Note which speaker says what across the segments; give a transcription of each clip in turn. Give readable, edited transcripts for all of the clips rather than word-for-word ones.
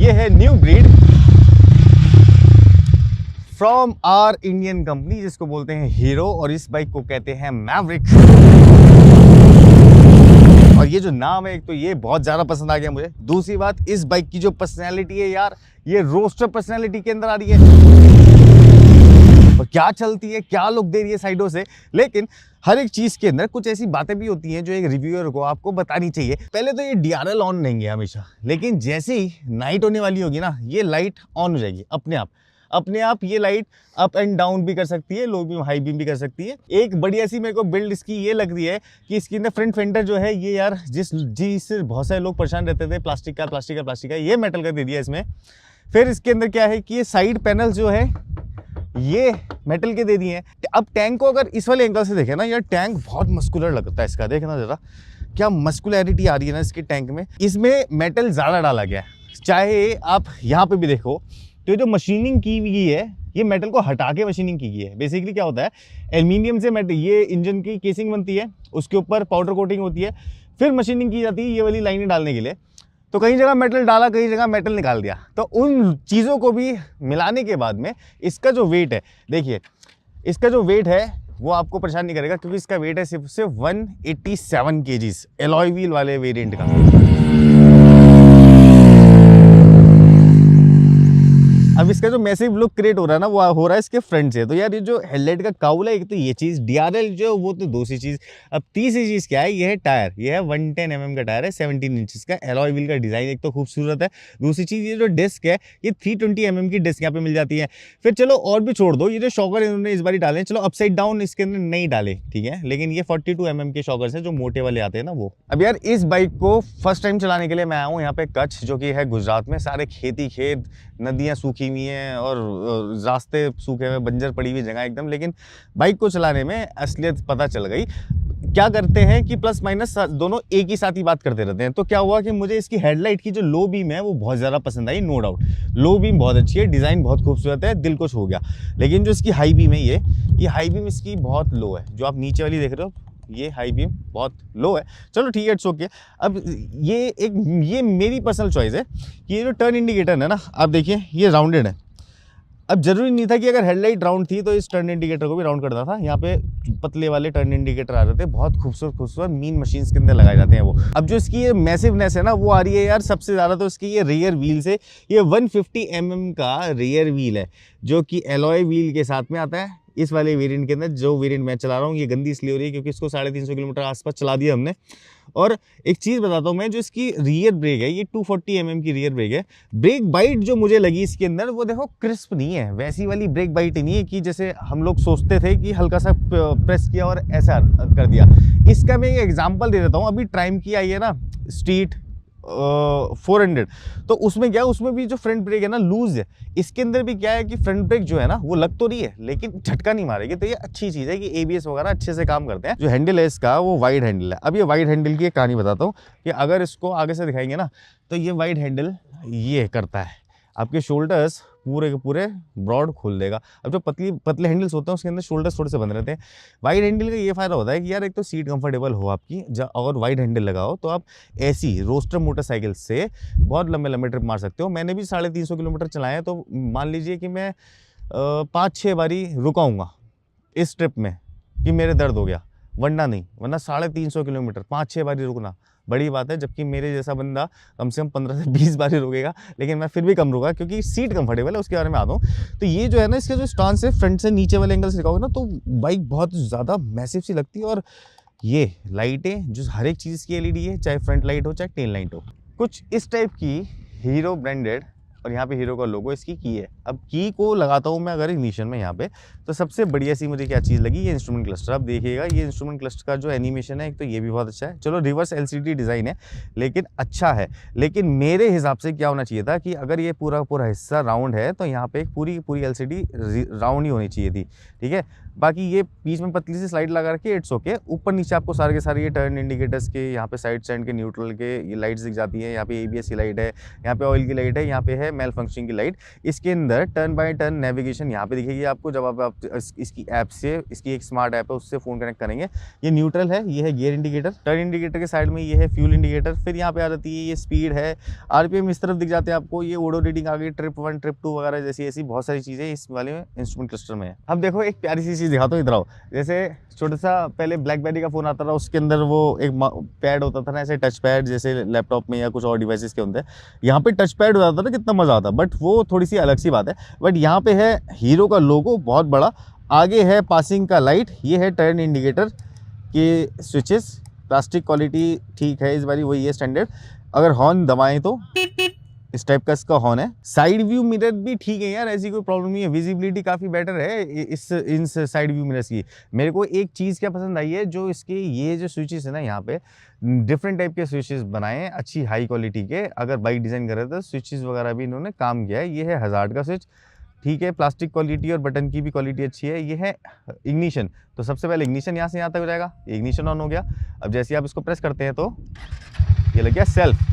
Speaker 1: ये है new breed from our Indian company जिसको बोलते हैं हीरो, और इस बाइक को कहते हैं मैवरिक। और ये जो नाम है, एक तो ये बहुत ज़्यादा पसंद आ गया मुझे। दूसरी बात, इस बाइक की जो पर्सनैलिटी है यार, ये रोस्टर पर्सनैलिटी के अंदर आ रही है। और क्या चलती है, क्या लुक दे रही है साइडों से। लेकिन हर एक चीज़ के अंदर कुछ ऐसी बातें भी होती हैं जो एक रिव्यूअर को आपको बतानी चाहिए। पहले तो ये DRL ऑन नहीं है हमेशा, लेकिन जैसे ही नाइट होने वाली होगी ना, ये लाइट ऑन हो जाएगी अपने आप। ये लाइट अप एंड डाउन भी कर सकती है, लो बीम हाई बीम भी कर सकती है। एक बढ़िया सी मेरे को बिल्ड इसकी ये लग रही है कि इसके अंदर फ्रंट फेंडर जो है ये यार जिससे बहुत सारे लोग परेशान रहते थे, प्लास्टिक का, ये मेटल का दे दिया इसमें। फिर इसके अंदर क्या है कि ये साइड पैनल जो है ये मेटल के दे दिए हैं। अब टैंक को अगर इस वाले एंगल से देखें ना, यार टैंक बहुत मस्कुलर लगता है इसका। देखना जरा क्या मस्कुलैरिटी आ रही है ना इसके टैंक में। इसमें मेटल ज़्यादा डाला गया है। चाहे आप यहाँ पे भी देखो तो जो मशीनिंग की हुई है, ये मेटल को हटा के मशीनिंग की गई है। बेसिकली क्या होता है, एल्यूमिनियम से मेटल, ये इंजन की केसिंग बनती है, उसके ऊपर पाउडर कोटिंग होती है, फिर मशीनिंग की जाती है ये वाली लाइनें डालने के लिए। तो कई जगह मेटल डाला, कई जगह मेटल निकाल दिया। तो उन चीज़ों को भी मिलाने के बाद में इसका जो वेट है, देखिए इसका जो वेट है वो आपको परेशान नहीं करेगा, क्योंकि इसका वेट है सिर्फ 187 kgs एलॉय व्हील वाले वेरिएंट का। अब इसका जो मैसिव लुक क्रिएट हो रहा है ना, वो हो रहा है इसके फ्रंट से। तो यार ये जो हेडलाइट का काउल है, एक तो ये चीज़, DRL जो वो तो दूसरी चीज़। अब तीसरी चीज़ क्या है, ये है टायर। ये है 110 mm का टायर है, 17 इंचेस का। एलॉय व्हील का डिज़ाइन एक तो खूबसूरत है। दूसरी चीज़, ये जो डिस्क है ये 320 mm की डिस्क यहाँ पे मिल जाती है। फिर चलो और भी छोड़ दो, ये जो शॉकर इन्होंने इस बार डाले, चलो अपसाइड डाउन इसके अंदर नहीं डाले, ठीक है, लेकिन ये 42 mm के शॉकर्स है जो मोटे वाले आते हैं ना वो। अब यार इस बाइक को फर्स्ट टाइम चलाने के लिए मैं आया हूँ यहाँ पे कच्छ, जो कि है गुजरात में। सारे खेत, नदियाँ सूखी हुई हैं और रास्ते सूखे हुए, बंजर पड़ी हुई जगह एकदम। लेकिन बाइक को चलाने में असलियत पता चल गई। क्या करते हैं कि प्लस माइनस दोनों एक ही साथ ही बात करते रहते हैं। तो क्या हुआ कि मुझे इसकी हेडलाइट की जो लो बीम है वो बहुत ज़्यादा पसंद आई, नो डाउट। लो बीम बहुत अच्छी है, डिज़ाइन बहुत खूबसूरत है, दिल को छू गया। लेकिन जो इसकी हाई बीम है, ये हाई बीम इसकी बहुत लो है। जो आप नीचे वाली देख रहे हो, ये हाई बीम बहुत लो है। चलो ठीक है, इट्स ओके। अब ये मेरी पर्सनल चॉइस है कि ये जो टर्न इंडिकेटर है ना, आप देखिए ये राउंडेड है। अब जरूरी नहीं था कि अगर हेडलाइट राउंड थी तो इस टर्न इंडिकेटर को भी राउंड करना था। यहाँ पे पतले वाले टर्न इंडिकेटर आ रहे थे, बहुत खूबसूरत मीन मशीन्स के अंदर लगाए जाते हैं वो। अब जो इसकी ये मैसिवनेस है ना, वो आ रही है यार सबसे ज़्यादा तो इसकी ये रियर व्हील से। ये 150 mm का रियर व्हील है, जो कि एलॉय व्हील के साथ में आता है इस वाले वेरिएंट के अंदर। जो वेरिएंट मैं चला रहा हूँ, ये गंदी इसलिए हो रही है क्योंकि इसको 350 किलोमीटर आसपास चला दिया हमने। और एक चीज़ बताता हूँ मैं, जो इसकी रियर ब्रेक है, ये 240 mm की रियर ब्रेक है। ब्रेक बाइट जो मुझे लगी इसके अंदर, वो देखो क्रिस्प नहीं है, वैसी वाली ब्रेक बाइट ही नहीं है कि जैसे हम लोग सोचते थे कि हल्का सा प्रेस किया और ऐसा कर दिया। इसका मैं एक एग्जाम्पल दे देता हूँ। अभी ट्राइम की आई है ना स्ट्रीट 400, तो उसमें क्या है, उसमें भी जो फ्रंट ब्रेक है ना लूज है। इसके अंदर भी क्या है कि फ्रंट ब्रेक जो है ना वो लग तो रही है, लेकिन झटका नहीं मारेगी। तो ये अच्छी चीज़ है कि ABS वगैरह अच्छे से काम करते हैं। जो हैंडल है इसका वो वाइड हैंडल है। अब ये वाइड हैंडल की एक कहानी बताता हूँ कि अगर इसको आगे से दिखाएंगे ना, तो ये वाइड हैंडल ये करता है, आपके शोल्डर्स पूरे के पूरे ब्रॉड खोल देगा। अब जो पतले हैंडल्स होते हैं उसके अंदर शोल्डर्स थोड़े से बंद रहते हैं। वाइड हैंडल का ये फायदा होता है कि यार एक तो सीट कंफर्टेबल हो आपकी, अगर वाइड हैंडल लगाओ तो आप ऐसी रोस्टर मोटरसाइकिल से बहुत लंबे ट्रिप मार सकते हो। मैंने भी 350 किलोमीटर चलाए, तो मान लीजिए कि मैं 5-6 बारी रुकाऊँगा इस ट्रिप में कि मेरे दर्द हो गया, वरना 350 किलोमीटर 5-6 बारी रुकना बड़ी बात है। जबकि मेरे जैसा बंदा कम से कम 15 से 20 बार ही रुकेगा, लेकिन मैं फिर भी कम रुका क्योंकि सीट कंफर्टेबल है। उसके बारे में आता हूँ। तो ये जो है ना, इसका जो स्टांस है फ्रंट से नीचे वाले एंगल से दिखाओगे ना, तो बाइक बहुत ज़्यादा मैसिव सी लगती है। और ये लाइटें जो हर एक चीज़ की LED है, चाहे फ्रंट लाइट हो चाहे टेल लाइट हो, कुछ इस टाइप की हीरो ब्रांडेड, और यहाँ पे हीरो का लोगो इसकी की है। अब की को लगाता हूँ मैं अगर इग्निशन में यहाँ पे, तो सबसे बढ़िया सी मुझे क्या चीज़ लगी, ये इंस्ट्रूमेंट क्लस्टर। अब देखिएगा ये इंस्ट्रूमेंट क्लस्टर का जो एनिमेशन है, एक तो ये भी बहुत अच्छा है। चलो रिवर्स LCD डिज़ाइन है, लेकिन अच्छा है। लेकिन मेरे हिसाब से क्या होना चाहिए था कि अगर ये पूरा हिस्सा राउंड है, तो यहाँ पे एक पूरी LCD राउंड ही होनी चाहिए थी, ठीक है। बाकी ये बीच में पतली सी स्लाइड लगा रखी है, इट्स ओके। ऊपर नीचे आपको सारे के सारे ये टर्न इंडिकेटर्स के, यहाँ पे साइड स्टैंड के, न्यूट्रल के ये लाइट्स दिख जाती हैं। यहाँ पे ABS की लाइट है, यहाँ पे ऑयल की लाइट है, यहाँ पे है मेल फंक्शन की लाइट। इसके अंदर टर्न बाय टर्न नेविगेशन यहाँ पे दिखेगी आपको, जब आप इसकी ऐप से, इसकी एक स्मार्ट ऐप है उससे फ़ोन कनेक्ट करेंगे। ये न्यूट्रल है, ये है गियर इंडिकेटर। टर्न इंडिकेटर के साइड में ये है फ्यूल इंडिकेटर। फिर यहाँ पे आ जाती है ये स्पीड है, आरपीएम इस तरफ दिख जाते हैं आपको। ये ओडो रीडिंग आ गई, ट्रिप 1 ट्रिप 2 वगैरह जैसी ऐसी बहुत सारी चीज़ें इस वाले इंस्ट्रूमेंट क्लस्टर में है। अब देखो एक प्यारी सी चीज़ दिखाता हूँ, इधर आओ। जैसे छोटा सा पहले ब्लैकबेरी का फ़ोन आता था, उसके अंदर वो एक पैड होता था ना, ऐसे टच पैड जैसे लैपटॉप में या कुछ और डिवाइसेस के होते हैं। यहाँ पे टच पैड हो जाता था, कितना मज़ा आता। बट वो थोड़ी सी अलग सी बात है। बट यहाँ पे है हीरो का लोगो बहुत बड़ा, आगे है पासिंग का लाइट, ये है टर्न इंडिकेटर के स्विचेस। प्लास्टिक क्वालिटी ठीक है इस बारी, वही है स्टैंडर्ड। अगर हॉर्न दबाएं तो इस टाइप का इसका हॉर्न है। साइड व्यू मिरर भी ठीक है यार, ऐसी कोई प्रॉब्लम नहीं है। विजिबिलिटी काफ़ी बेटर है इन साइड व्यू मिरर्स की। मेरे को एक चीज़ क्या पसंद आई है, जो इसके ये जो स्विचेस है ना, यहाँ पे डिफरेंट टाइप के स्विचेस बनाए हैं अच्छी हाई क्वालिटी के। अगर बाइक डिज़ाइन कर रहे थे स्विचेस वगैरह भी इन्होंने काम किया है। ये है हज़ार्ड का स्विच, ठीक है, प्लास्टिक क्वालिटी और बटन की भी क्वालिटी अच्छी है। ये है इग्निशन, तो सबसे पहले इग्निशन यहाँ से यहाँ तक हो जाएगा, इग्निशन ऑन हो गया। अब जैसे आप इसको प्रेस करते हैं तो ये लग गया सेल्फ।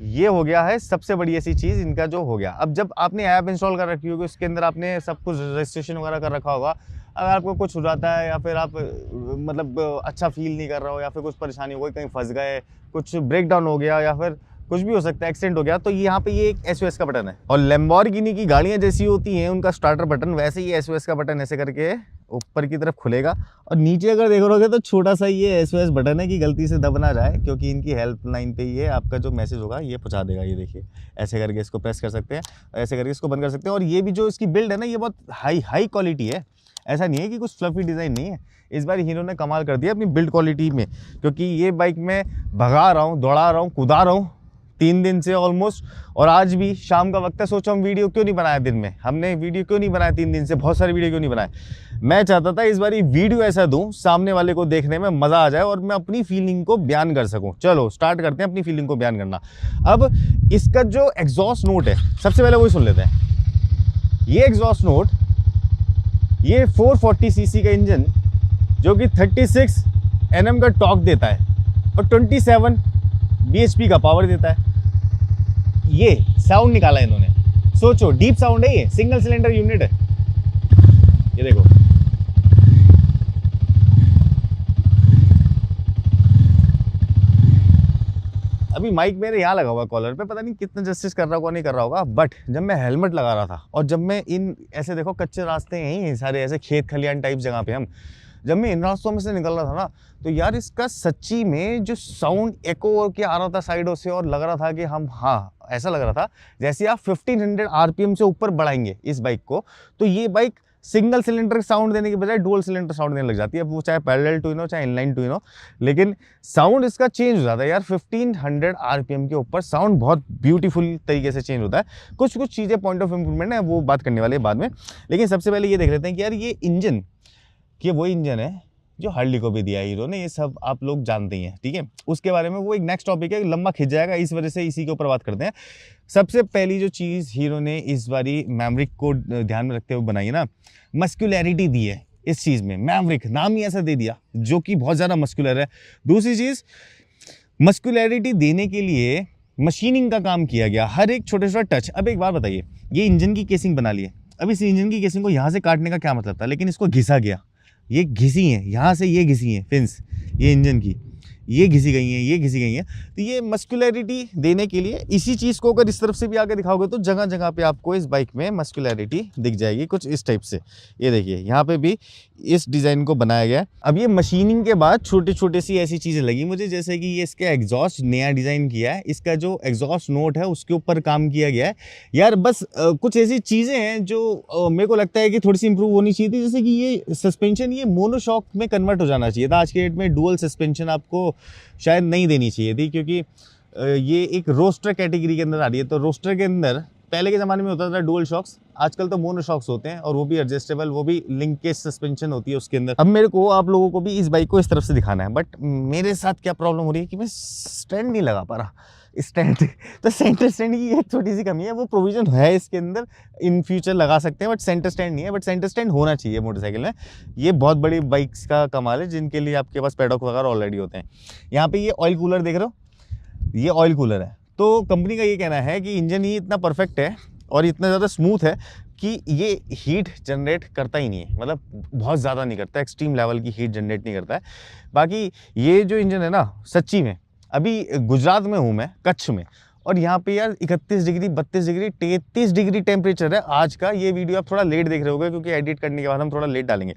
Speaker 1: ये हो गया है सबसे बड़ी ऐसी चीज़ इनका जो हो गया। अब जब आपने ऐप इंस्टॉल कर रखी होगी, उसके अंदर आपने सब कुछ रजिस्ट्रेशन वगैरह कर रखा होगा, अगर आपको कुछ हो जाता है या फिर आप मतलब अच्छा फील नहीं कर रहे हो या फिर कुछ परेशानी हो गई, कहीं फंस गए, कुछ ब्रेक डाउन हो गया या फिर कुछ भी हो सकता है, एक्सीडेंट हो गया, तो यहाँ पे ये एक SOS का बटन है। और लैम्बोर्गिनी की गाड़ियाँ जैसी होती हैं उनका स्टार्टर बटन, वैसे ही SOS का बटन ऐसे करके ऊपर की तरफ खुलेगा। और नीचे अगर देखोगे तो छोटा सा ये SOS बटन है कि गलती से दब ना जाए, क्योंकि इनकी हेल्पलाइन पे ये आपका जो मैसेज होगा ये पहुँचा देगा। ये देखिए ऐसे करके इसको प्रेस कर सकते हैं, ऐसे करके इसको बंद कर सकते हैं। और ये भी जो इसकी बिल्ड है ना, ये बहुत हाई क्वालिटी है। ऐसा नहीं है कि कुछ फ्लफी डिज़ाइन नहीं है। इस बार हीरो ने कमाल कर दिया अपनी बिल्ड क्वालिटी में, क्योंकि ये बाइक मैं भगा रहा हूँ, दौड़ा रहा हूँ, कूदा रहा हूँ 3 दिन से ऑलमोस्ट। और आज भी शाम का वक्त है, सोचा हम वीडियो क्यों नहीं बनाया दिन में, हमने वीडियो क्यों नहीं बनाया 3 दिन से, बहुत सारे वीडियो क्यों नहीं बनाए। मैं चाहता था इस बार वीडियो ऐसा दूं सामने वाले को देखने में मज़ा आ जाए और मैं अपनी फीलिंग को बयान कर सकूं। चलो स्टार्ट करते हैं अपनी फीलिंग को बयान करना। अब इसका जो एग्जॉस्ट नोट है, सबसे पहले वही सुन लेते हैं। ये एग्जॉस्ट नोट, ये 440 सीसी का इंजन जो कि 36 Nm का टॉर्क देता है और 27 bhp का पावर देता है। ये साउंड निकाला इन्होंने, सोचो डीप साउंड है, ये सिंगल सिलेंडर यूनिट है। ये देखो, अभी माइक मेरे यहाँ लगा हुआ कॉलर पे, पता नहीं कितना जस्टिस कर रहा होगा नहीं कर रहा होगा। बट जब मैं हेलमेट लगा रहा था और जब मैं इन ऐसे देखो कच्चे रास्ते हैं सारे ऐसे खेत खलियान टाइप जगह पे, हम जब मैं इन रास्तों में से निकल रहा था ना, तो यार इसका सच्ची में जो साउंड एको के आ रहा था साइडों से, और लग रहा था कि हम, हाँ ऐसा लग रहा था जैसे आप 1500 RPM से ऊपर बढ़ाएंगे इस बाइक को तो ये बाइक सिंगल सिलेंडर साउंड देने के बजाय डुअल सिलेंडर साउंड देने लग जाती है। अब वो चाहे पैरेलल ट्विन हो चाहे इनलाइन ट्विन हो, लेकिन साउंड इसका चेंज हो जाता है यार। 1500 RPM के ऊपर साउंड बहुत ब्यूटीफुल तरीके से चेंज होता है। कुछ चीज़ें पॉइंट ऑफ इम्प्रूवमेंट है, वो बात करने वाले हैं बाद में। लेकिन सबसे पहले ये देख लेते हैं कि यार ये इंजन, कि वही इंजन है जो हार्ली को भी दिया हीरो ने, ये सब आप लोग जानते ही हैं, ठीक है। उसके बारे में वो एक नेक्स्ट टॉपिक है, लंबा खिंच जाएगा, इस वजह से इसी के ऊपर बात करते हैं। सबसे पहली जो चीज़ हीरो ने इस बारी मैवरिक को ध्यान में रखते हुए बनाई है ना, मस्कुलैरिटी दी है इस चीज़ में। मैवरिक नाम ही ऐसा दे दिया जो कि बहुत ज़्यादा मस्कुलर है। दूसरी चीज़, मस्कुलैरिटी देने के लिए मशीनिंग का काम किया गया, हर एक छोटे छोटा टच। अब एक बात बताइए, ये इंजन की केसिंग बना ली है, अब इस इंजन की केसिंग को यहाँ से काटने का क्या मतलब था, लेकिन इसको घिसा गया। ये घिसी हैं यहाँ से, ये घिसी हैं फिन्स, ये इंजन की ये घिसी गई हैं, ये घिसी गई हैं। तो ये मस्कुलैरिटी देने के लिए इसी चीज़ को अगर इस तरफ से भी आगे दिखाओगे तो जगह जगह पे आपको इस बाइक में मस्कुलैरिटी दिख जाएगी, कुछ इस टाइप से। ये देखिए यहाँ पे भी इस डिज़ाइन को बनाया गया है। अब ये मशीनिंग के बाद छोटी छोटी सी ऐसी चीज़ें लगी मुझे, जैसे कि ये इसका एग्जॉस्ट नया डिज़ाइन किया है, इसका जो एग्जॉस्ट नोट है उसके ऊपर काम किया गया है यार। बस कुछ ऐसी चीज़ें हैं जो मेरे को लगता है कि थोड़ी सी इंप्रूव होनी चाहिए थी। जैसे कि ये सस्पेंशन ये मोनोशॉक में कन्वर्ट हो जाना चाहिए था। आज के डेट में डुअल सस्पेंशन आपको शायद नहीं देनी चाहिए थी, क्योंकि ये एक रोस्टर कैटेगरी के अंदर आ रही है। तो रोस्टर के अंदर पहले के ज़माने में होता था डुअल शॉक्स, आजकल तो मोनो शॉक्स होते हैं और वो भी एडजस्टेबल, वो भी लिंकेज सस्पेंशन होती है उसके अंदर। अब मेरे को आप लोगों को भी इस बाइक को इस तरफ से दिखाना है, बट मेरे साथ क्या प्रॉब्लम हो रही है कि मैं स्टैंड नहीं लगा पा रहा। स्टैंड तो सेंटर स्टैंड की एक छोटी सी कमी है, वो प्रोविजन है इसके अंदर, इन फ्यूचर लगा सकते हैं, बट सेंटर स्टैंड नहीं है। बट सेंटर स्टैंड होना चाहिए मोटरसाइकिल में, ये बहुत बड़ी बाइक्स का कमाल है जिनके लिए आपके पास पैडॉक वगैरह ऑलरेडी होते हैं। यहाँ पे ये ऑयल कूलर देख रहे हो, ये ऑयल कूलर है। तो कंपनी का ये कहना है कि इंजन ही इतना परफेक्ट है और इतना ज़्यादा स्मूथ है कि ये हीट जनरेट करता ही नहीं है, मतलब बहुत ज़्यादा नहीं करता, एक्सट्रीम लेवल की हीट जनरेट नहीं करता है। बाकी ये जो इंजन है ना, सच्ची में अभी गुजरात में हूँ मैं, कच्छ में, और यहाँ पे यार 31 डिग्री, 32 डिग्री, 33 डिग्री टेम्परेचर है आज का। ये वीडियो आप थोड़ा लेट देख रहे होगे क्योंकि एडिट करने के बाद हम थोड़ा लेट डालेंगे,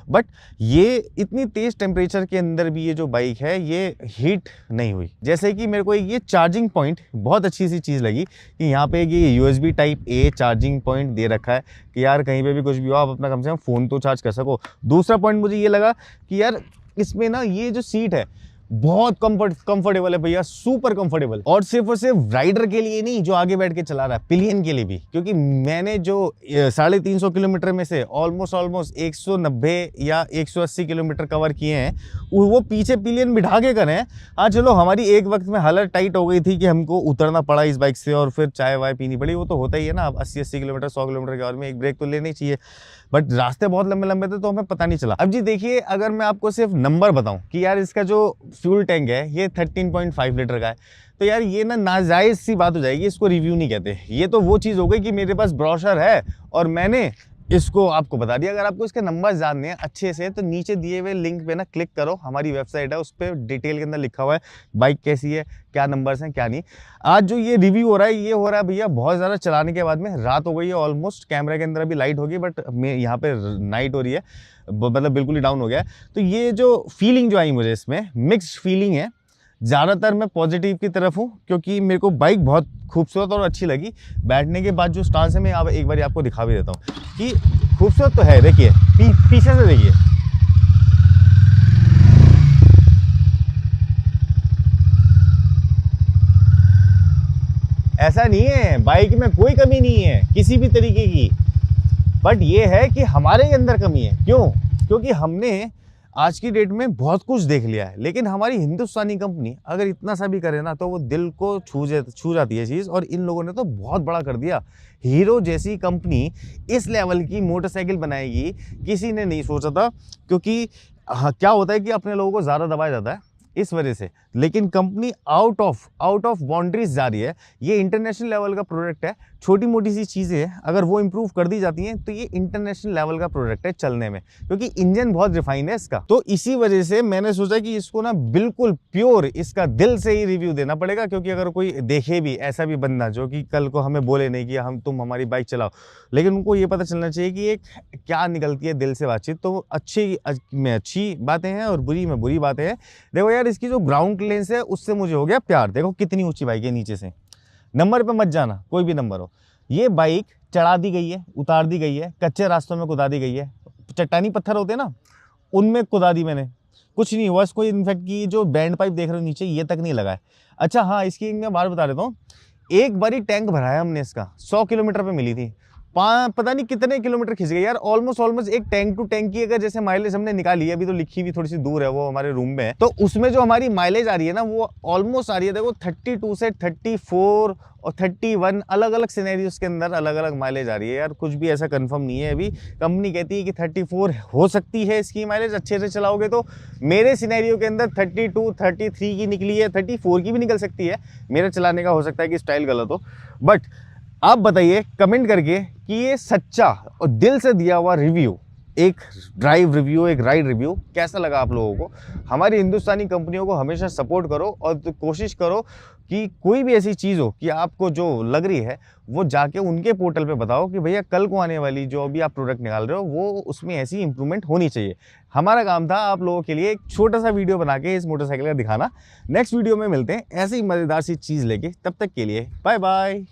Speaker 1: बट ये इतनी तेज टेम्परेचर के अंदर भी ये जो बाइक है ये हीट नहीं हुई। जैसे कि मेरे को ये चार्जिंग पॉइंट बहुत अच्छी सी चीज़ लगी कि यहाँ पे ये USB type A charging point दे रखा है कि यार कहीं पे भी कुछ भी हो आप अपना कम से कम फ़ोन तो चार्ज कर सको। दूसरा पॉइंट मुझे ये लगा कि यार इसमें ना ये जो सीट है बहुत कंफर्टेबल है भैया, सुपर कंफर्टेबल। और सिर्फ राइडर के लिए नहीं जो आगे बैठ के चला रहा है, पिलियन के लिए भी, क्योंकि मैंने जो 350 किलोमीटर में से ऑलमोस्ट 190 या 180 किलोमीटर कवर किए हैं वो पीछे पिलियन बिठा के करे हैं। हाँ चलो, हमारी एक वक्त में हालत टाइट हो गई थी कि हमको उतरना पड़ा इस बाइक से और फिर चाय वाय पीनी पड़ी, वो तो होता ही है ना। 80 किलोमीटर 100 किलोमीटर के आवर में एक ब्रेक तो लेनी चाहिए, बट रास्ते बहुत लंबे लंबे थे तो हमें पता नहीं चला। अब जी देखिए, अगर मैं आपको सिर्फ नंबर बताऊं कि यार इसका जो फ्यूल टैंक है ये 13.5 लीटर का है, तो यार ये ना नाजायज़ सी बात हो जाएगी, इसको रिव्यू नहीं कहते। ये तो वो चीज़ हो गई कि मेरे पास ब्रोशर है और मैंने इसको आपको बता दिया। अगर आपको इसके नंबर जानने हैं अच्छे से तो नीचे दिए हुए लिंक पे ना क्लिक करो, हमारी वेबसाइट है, उस पर डिटेल के अंदर लिखा हुआ है बाइक कैसी है, क्या नंबर्स हैं क्या नहीं। आज जो ये रिव्यू हो रहा है ये हो रहा है भैया बहुत ज़्यादा चलाने के बाद में। रात हो गई है ऑलमोस्ट, कैमरे के अंदर अभी लाइट होगी बट यहाँ पे नाइट हो रही है, मतलब बिल्कुल ही डाउन हो गया है। तो ये जो फीलिंग जो आई मुझे इसमें मिक्स्ड फीलिंग है। ज़्यादातर मैं पॉजिटिव की तरफ हूँ क्योंकि मेरे को बाइक बहुत खूबसूरत और अच्छी लगी। बैठने के बाद जो स्टांस है मैं अब एक बार आपको दिखा भी देता हूँ कि खूबसूरत तो है। देखिए पीछे से देखिए, ऐसा नहीं है बाइक में कोई कमी नहीं है किसी भी तरीके की, बट ये है कि हमारे अंदर कमी है। क्यों? क्योंकि हमने आज की डेट में बहुत कुछ देख लिया है, लेकिन हमारी हिंदुस्तानी कंपनी अगर इतना सा भी करे ना तो वो दिल को छू जाती है चीज़। और इन लोगों ने तो बहुत बड़ा कर दिया। हीरो जैसी कंपनी इस लेवल की मोटरसाइकिल बनाएगी किसी ने नहीं सोचा था, क्योंकि क्या होता है कि अपने लोगों को ज़्यादा दबाया जाता है इस वजह से, लेकिन कंपनी आउट ऑफ बाउंड्रीज जा रही है। ये इंटरनेशनल लेवल का प्रोडक्ट है। छोटी मोटी सी चीज़ें हैं, अगर वो इंप्रूव कर दी जाती हैं तो ये इंटरनेशनल लेवल का प्रोडक्ट है चलने में, क्योंकि इंजन बहुत रिफाइन है इसका। तो इसी वजह से मैंने सोचा कि इसको ना बिल्कुल प्योर इसका दिल से ही रिव्यू देना पड़ेगा, क्योंकि अगर कोई देखे भी ऐसा भी बंदा जो कि कल को हमें बोले नहीं कि तुम हमारी बाइक चलाओ, लेकिन उनको ये पता चलना चाहिए कि एक क्या निकलती है दिल से बातचीत। तो अच्छी में अच्छी बातें हैं और बुरी में बुरी बातें हैं। देखो यार, इसकी जो ग्राउंड क्लियरेंस है उससे मुझे हो गया प्यार। देखो कितनी ऊंची बाइक है, नीचे से नंबर पे मत जाना, कोई भी नंबर हो। ये बाइक चढ़ा दी गई है, उतार दी गई है, कच्चे रास्तों में कुदा दी गई है। चट्टानी पत्थर होते हैं ना, उनमें कुदा दी मैंने, कुछ नहीं हुआ इसको। इनफैक्ट की जो बैंड पाइप देख रहे हो नीचे, ये तक नहीं लगा है। अच्छा हाँ, इसकी मैं बात बता देता हूँ। एक बारी टैंक भराया हमने इसका, 100 किलोमीटर पे मिली थी, पता नहीं कितने किलोमीटर खिंच गए यार। ऑलमोस्ट एक टैंक टू टैंक की अगर जैसे माइलेज हमने निकाली है, अभी तो लिखी हुई थोड़ी सी दूर है, वो हमारे रूम में है, तो उसमें जो हमारी माइलेज आ रही है ना वो ऑलमोस्ट आ रही है, देखो 32 से 34 और 31, अलग अलग सिनेरियोस के अंदर अलग अलग माइलेज आ रही है यार। कुछ भी ऐसा कंफर्म नहीं है अभी। कंपनी कहती है कि 34 हो सकती है इसकी माइलेज, अच्छे से चलाओगे तो। मेरे सिनेरियो के अंदर 32 33 की निकली है, 34 की भी निकल सकती है। मेरा चलाने का हो सकता है कि स्टाइल गलत हो, बट आप बताइए कमेंट करके कि ये सच्चा और दिल से दिया हुआ रिव्यू, एक ड्राइव रिव्यू, एक राइड रिव्यू कैसा लगा आप लोगों को। हमारी हिंदुस्तानी कंपनियों को हमेशा सपोर्ट करो और तो कोशिश करो कि कोई भी ऐसी चीज़ हो कि आपको जो लग रही है वो जाके उनके पोर्टल पे बताओ कि भैया कल को आने वाली जो अभी आप प्रोडक्ट निकाल रहे हो वो उसमें ऐसी इंप्रूवमेंट होनी चाहिए। हमारा काम था आप लोगों के लिए एक छोटा सा वीडियो बना के इस मोटरसाइकिल का दिखाना। नेक्स्ट वीडियो में मिलते हैं ऐसी ही मज़ेदार सी चीज़ लेके, तब तक के लिए बाय बाय।